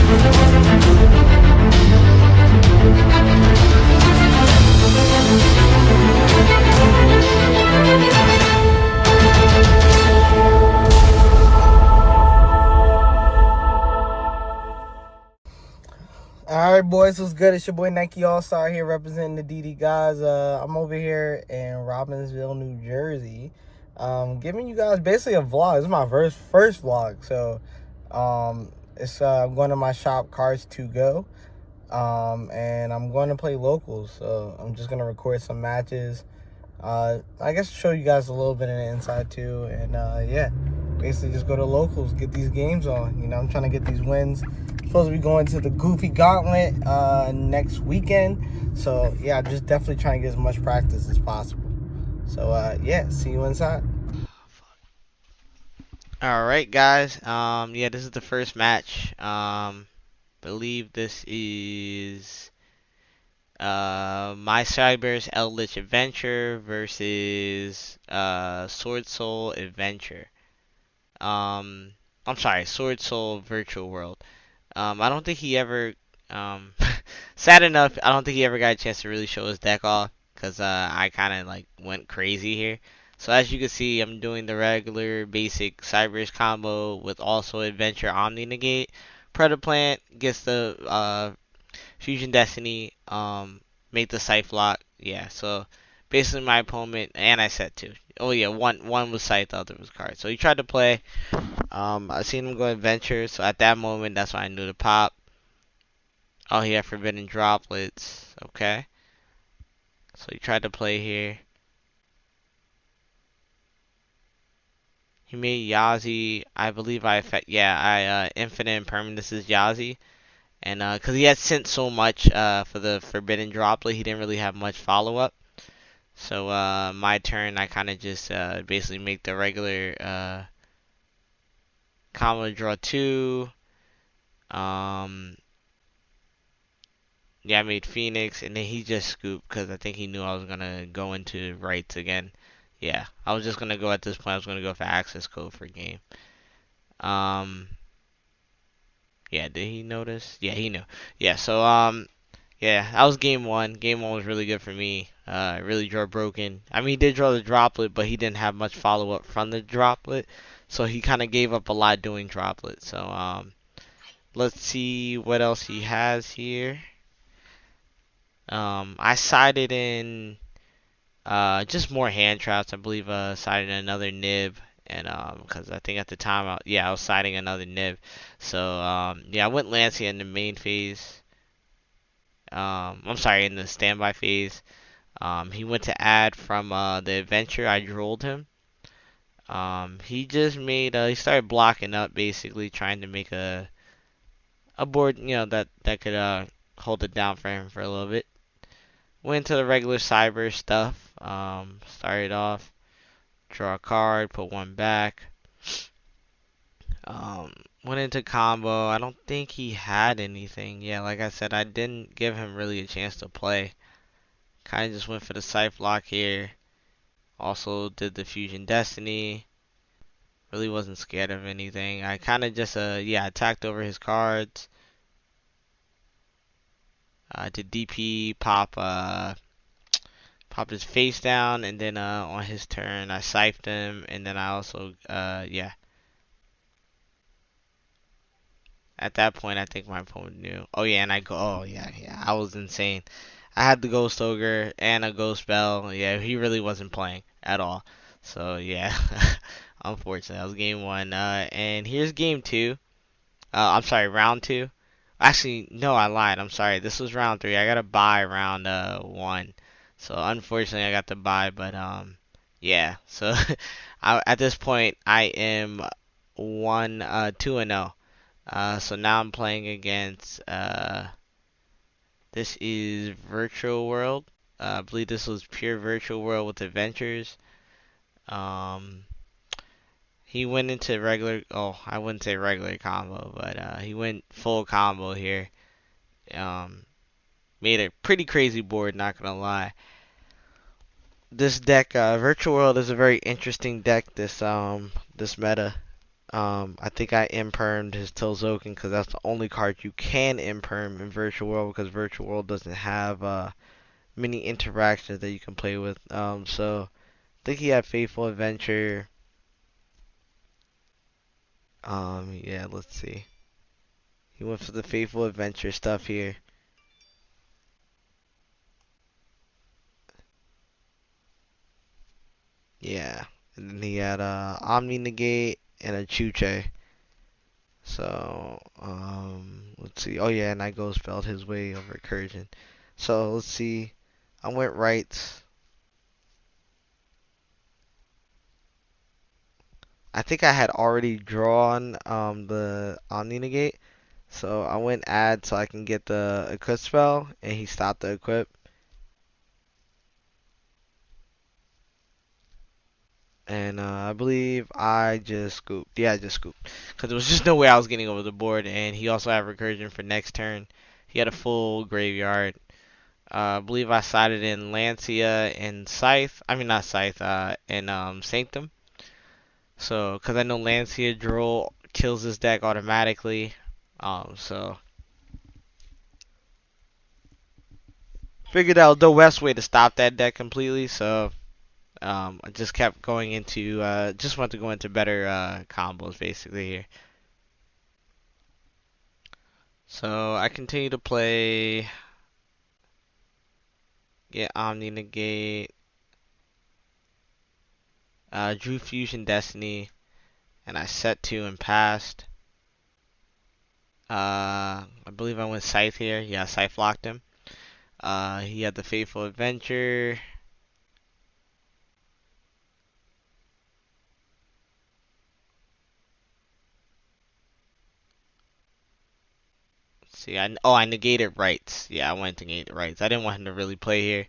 Alright, boys, what's good? It's your boy Nike All-Star here representing the D.D Godz. I'm over here in Robbinsville, New Jersey, giving you guys basically a vlog. This is my first vlog, so I'm going to my shop, Cards to Go, and I'm going to play locals. So I'm just going to record some matches. I guess show you guys a little bit of the inside too, and yeah, basically just go to locals, get these games on. You know, I'm trying to get these wins. Supposed to be going to the Goofy Gauntlet next weekend, so yeah, just definitely trying to get as much practice as possible. So yeah, see you inside. Alright guys, yeah, this is the first match. Believe this is My Cyber's Eldritch Adventure versus Sword Soul Adventure. I'm sorry, Sword Soul Virtual World. I don't think he ever, sad enough, I don't think he ever got a chance to really show his deck off, because I kind of like went crazy here. So as you can see, I'm doing the regular basic Cybers combo with also Adventure Omni Negate. Predaplant gets the Fusion Destiny, make the Scythe lock. Yeah, so basically my opponent, and I said two. Oh yeah, one was Scythe, the other was card. So he tried to play. I seen him go Adventure, so at that moment, that's when I knew to pop. Oh, he had Forbidden Droplets. Okay. So he tried to play here. He made Yazi. I believe I Infinite Impermanence is Yazi. And because he had sent so much for the Forbidden Droplet, he didn't really have much follow-up. So my turn, I kind of just basically make the regular combo draw 2. Yeah, I made Phoenix, and then he just scooped because I think he knew I was going to go into rights again. Yeah, I was just going to go at this point. I was going to go for access code for game. Yeah, did he notice? Yeah, he knew. Yeah, so, yeah, that was game 1. Game 1 was really good for me. Really draw broken. I mean, he did draw the droplet, but he didn't have much follow-up from the droplet. So he kind of gave up a lot doing droplet. So, let's see what else he has here. I sided in just more hand traps. I believe sided another nib, and because I think at the time, I was siding another nib. So yeah, I went Lancey in the main phase. I'm sorry, in the standby phase. He went to add from the adventure. I drolled him. He just made he started blocking up, basically trying to make a board, that could hold it down for him for a little bit. Went to the regular cyber stuff. Started off, draw a card, put one back. Went into combo. I don't think he had anything. Yeah, like I said, I didn't give him really a chance to play. Kind of just went for the Scythe lock here. Also did the Fusion Destiny. Really wasn't scared of anything. I kind of just attacked over his cards. Did DP, popped his face down, and then on his turn I scythed him, and then I also at that point I think my opponent knew. Oh yeah, and I was insane. I had the Ghost Ogre and a Ghost Bell. Yeah, he really wasn't playing at all. So yeah, unfortunately that was game 1. And here's game 2. I'm sorry, round 2. Actually, no, I lied. I'm sorry. This was round 3. I got to buy round 1. So unfortunately, I got to buy, but yeah. So at this point, I am 2-0. So now I'm playing against this is Virtual World. I believe this was pure Virtual World with adventures. He went into regular. Oh, I wouldn't say regular combo, but he went full combo here. Made a pretty crazy board, not gonna lie. This deck, Virtual World, is a very interesting deck. This meta. I think I impermed his Tilzoken because that's the only card you can imperm in Virtual World because Virtual World doesn't have many interactions that you can play with. So I think he had Faithful Adventure. Yeah, let's see. He went for the Faithful Adventure stuff here. Yeah, and then he had Omni Negate and a Chuche. So, let's see. Oh yeah, and I Ghost spelled his way over Recursion. So let's see. I went right. I think I had already drawn the Omni Negate. So I went add so I can get the equip spell, and he stopped the equip. And I believe I just scooped. Yeah, I just scooped. Because there was just no way I was getting over the board. And he also had recursion for next turn. He had a full graveyard. I believe I sided in Lancia and Scythe. I mean, not Scythe, and Sanctum. So, because I know Lancia Droll kills this deck automatically. So figured out the best way to stop that deck completely. So, I just kept going into, just want to go into better combos basically here. So I continue to play, get Omni Negate, drew Fusion Destiny, and I set two and passed. I believe I went Scythe here. Yeah, Scythe locked him. He had the Faithful Adventure. Let's see, I negated rights. Yeah, I went to negate rights. I didn't want him to really play here.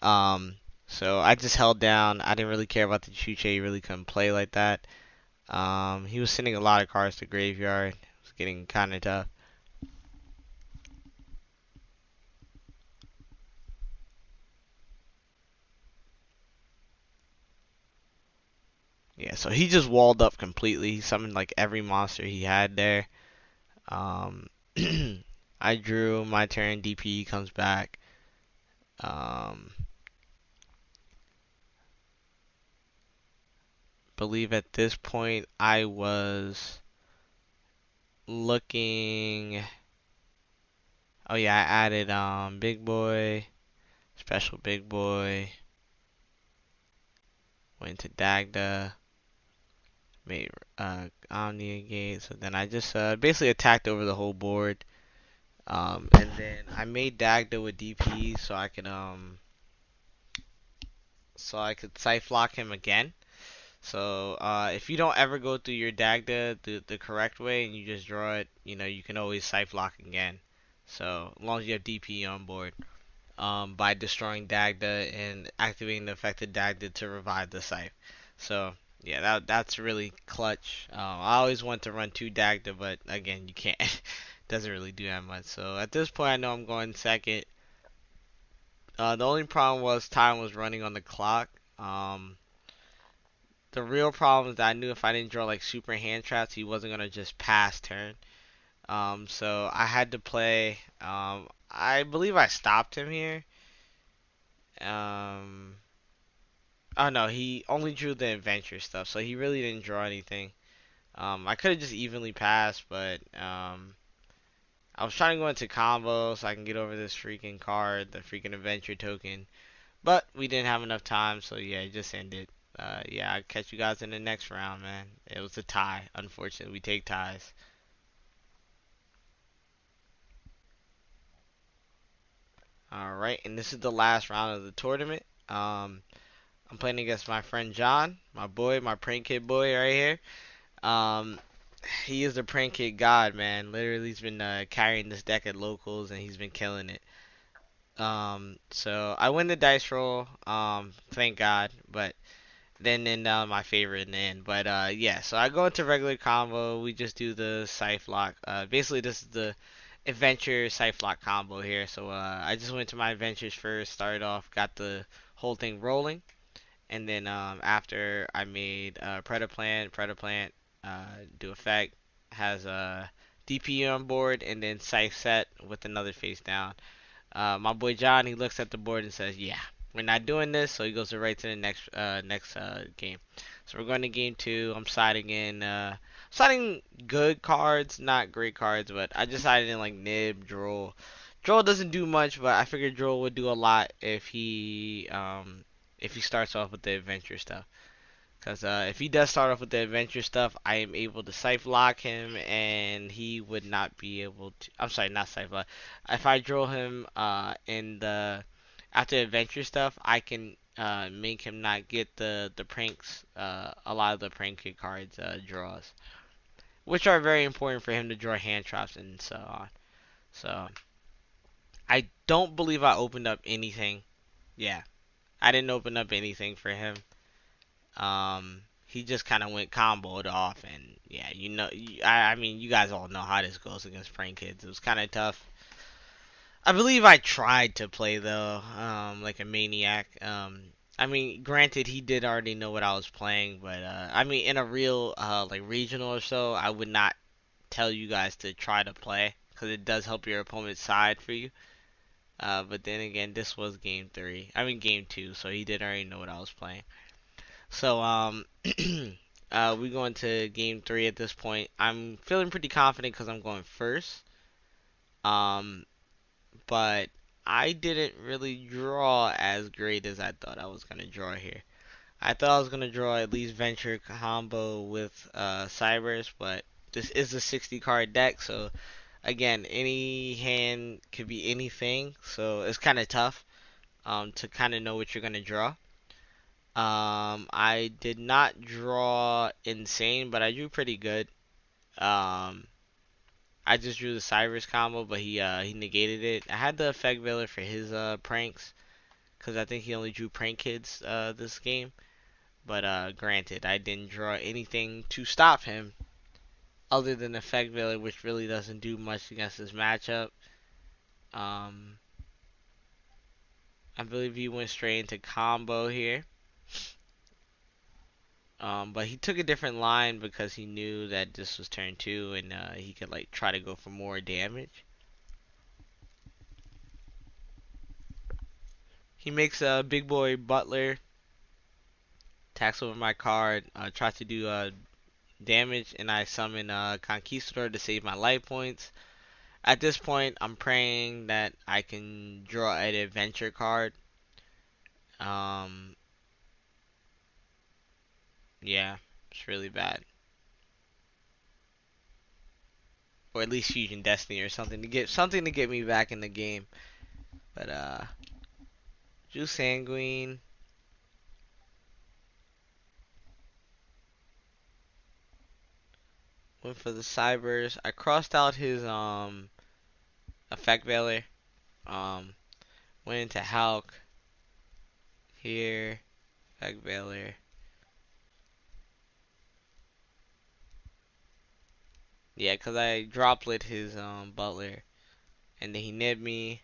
Um, so I just held down. I didn't really care about the Chuche. He really couldn't play like that. He was sending a lot of cards to graveyard. It was getting kind of tough. Yeah, so he just walled up completely. He summoned like every monster he had there. Um, I drew my turn. DP comes back. Um, believe at this point I was looking. Oh yeah, I added Big Boy, Special Big Boy. Went to Dagda. Made Omni Gate. So then I just basically attacked over the whole board. And then I made Dagda with DP so I could Scythe lock him again. So if you don't ever go through your Dagda the correct way and you just draw it, you can always Scythe lock again. So as long as you have DP on board, by destroying Dagda and activating the affected Dagda to revive the Scythe. So yeah, that's really clutch. I always want to run two Dagda, but again, you can't. Doesn't really do that much. So at this point, I know I'm going second. The only problem was time was running on the clock. The real problem is that I knew if I didn't draw like super hand traps, he wasn't gonna just pass turn. So I had to play. I believe I stopped him here. Um, oh no, he only drew the adventure stuff, so he really didn't draw anything. I could have just evenly passed, but I was trying to go into combo so I can get over this freaking card, the freaking adventure token. But we didn't have enough time, so yeah, it just ended. Yeah, I'll catch you guys in the next round, man. It was a tie. Unfortunately, we take ties. All right, and this is the last round of the tournament. I'm playing against my friend John, my boy, my prank kid boy right here. Um, he is the prank kid god, man. Literally, he's been carrying this deck at locals, and he's been killing it. So I win the dice roll. Thank God, but then end down my favorite in the end. But yeah, so I go into regular combo. We just do the scythe lock. Basically this is the adventure scythe lock combo here. So I just went to my adventures first, started off, got the whole thing rolling, and then after I made Predaplant, do effect, has a DP on board, and then scythe set with another face down. My boy John, he looks at the board and says, "Yeah, we're not doing this." So he goes right to the next game. So we're going to game two. I'm siding in siding good cards, not great cards, but I just sided in like Nib, Droll. Droll doesn't do much, but I figured Droll would do a lot if he starts off with the adventure stuff. Because if he does start off with the adventure stuff, I am able to Scythe lock him, and he would not be able to. I'm sorry, not Scythe lock. If I draw him in the after adventure stuff, I can make him not get the pranks. A lot of the prank kid cards draws, which are very important for him to draw hand traps and so on. So I don't believe I opened up anything. Yeah, I didn't open up anything for him. He just kind of went comboed off, and yeah, I mean, you guys all know how this goes against prank kids. It was kind of tough. I believe I tried to play though, like a maniac. I mean, granted, he did already know what I was playing, but I mean, in a real like regional or so, I would not tell you guys to try to play because it does help your opponent's side for you. But then again, this was game three. I mean, game two, so he did already know what I was playing. So we go into game three at this point. I'm feeling pretty confident because I'm going first. Um, but I didn't really draw as great as I thought I was gonna draw here. I thought I was gonna draw at least Venture combo with Cybers, but this is a 60 card deck, so again, any hand could be anything. So it's kind of tough to kind of know what you're gonna draw. I did not draw insane, but I drew pretty good. Um, I just drew the Cyrus combo, but he negated it. I had the effect veiler for his pranks, cause I think he only drew prank kids this game. But granted, I didn't draw anything to stop him other than effect veiler, which really doesn't do much against this matchup. Um, I believe he went straight into combo here. But he took a different line because he knew that this was turn two and he could like try to go for more damage. He makes a big boy Butler, attacks over my card, tries to do damage, and I summon Conquistador to save my life points. At this point, I'm praying that I can draw an adventure card. Um, yeah, it's really bad. Or at least Fusion Destiny or something to get me back in the game. But Juice Sanguine. Went for the Cybers. I crossed out his effect veiler. Um Went into Hulk here. Effect veiler. Yeah, cause I droplet his Butler. And then he nibbed me.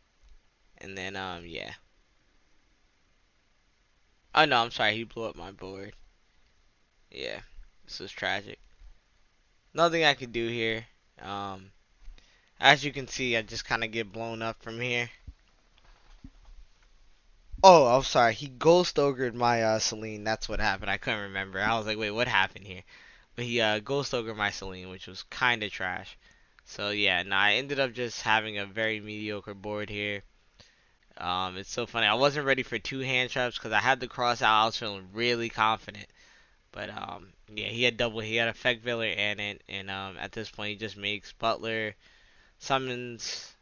And then yeah. Oh no, I'm sorry, he blew up my board. Yeah. This was tragic. Nothing I could do here. Um as you can see, I just kinda get blown up from here. Oh, I'm sorry. He ghost ogred my Celine. That's what happened. I couldn't remember. I was like, wait, what happened here? But he ghost ogred my Celine, which was kind of trash. So yeah, nah, I ended up just having a very mediocre board here. It's so funny. I wasn't ready for two hand traps because I had the cross out. I was feeling really confident. But yeah, he had double. He had effect veiler and it, and at this point he just makes Butler, summons,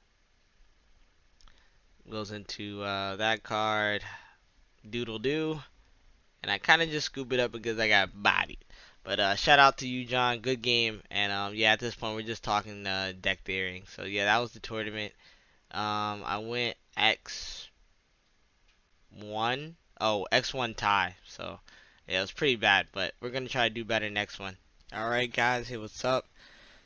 goes into that card, doodle doo. And I kind of just scoop it up because I got bodied. But shout out to you, John. Good game. And yeah, at this point we're just talking deck theory. So yeah, that was the tournament. I went X1. Oh, X1 tie. So yeah, it was pretty bad. But we're gonna try to do better next one. All right, guys. Hey, what's up?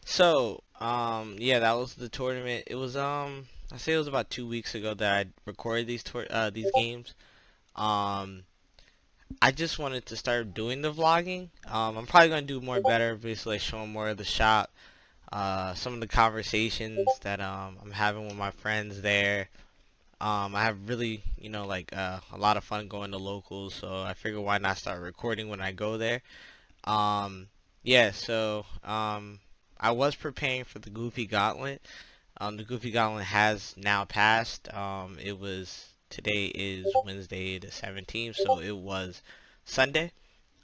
So yeah, that was the tournament. It was I say it was about 2 weeks ago that I recorded these games. Um I just wanted to start doing the vlogging. I'm probably gonna do more better, basically showing more of the shop, some of the conversations that I'm having with my friends there. I have really, a lot of fun going to locals, so I figure why not start recording when I go there. Um, yeah, so I was preparing for the Goofy Gauntlet. The Goofy Gauntlet has now passed. It was Today is Wednesday the 17th, so it was Sunday.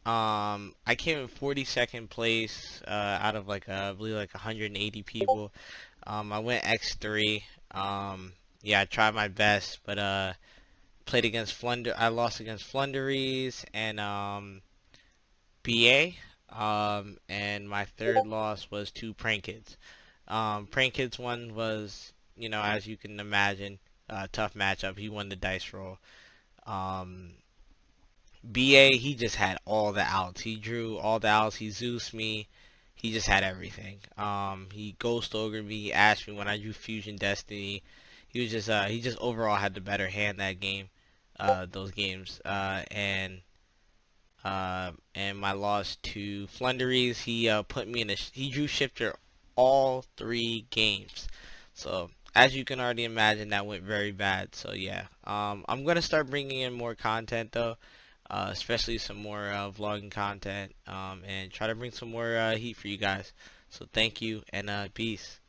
I came in 42nd place out of I believe 180 people. I went X3. Yeah, I tried my best, but played against Flunder. I lost against Flunderies and BA. And my third loss was to Prank Kids. Prank Kids one was, as you can imagine, a tough matchup. He won the dice roll. Um, BA, he just had all the outs. He drew all the outs. He Zeus me. He just had everything. He Ghost Ogre me. He asked me when I drew Fusion Destiny. He just overall had the better hand that game, those games. And my loss to Flunderies, he put me in he drew Shifter all 3 games. So as you can already imagine, that went very bad. So yeah, I'm gonna start bringing in more content though, especially some more vlogging content, and try to bring some more heat for you guys. So thank you and peace.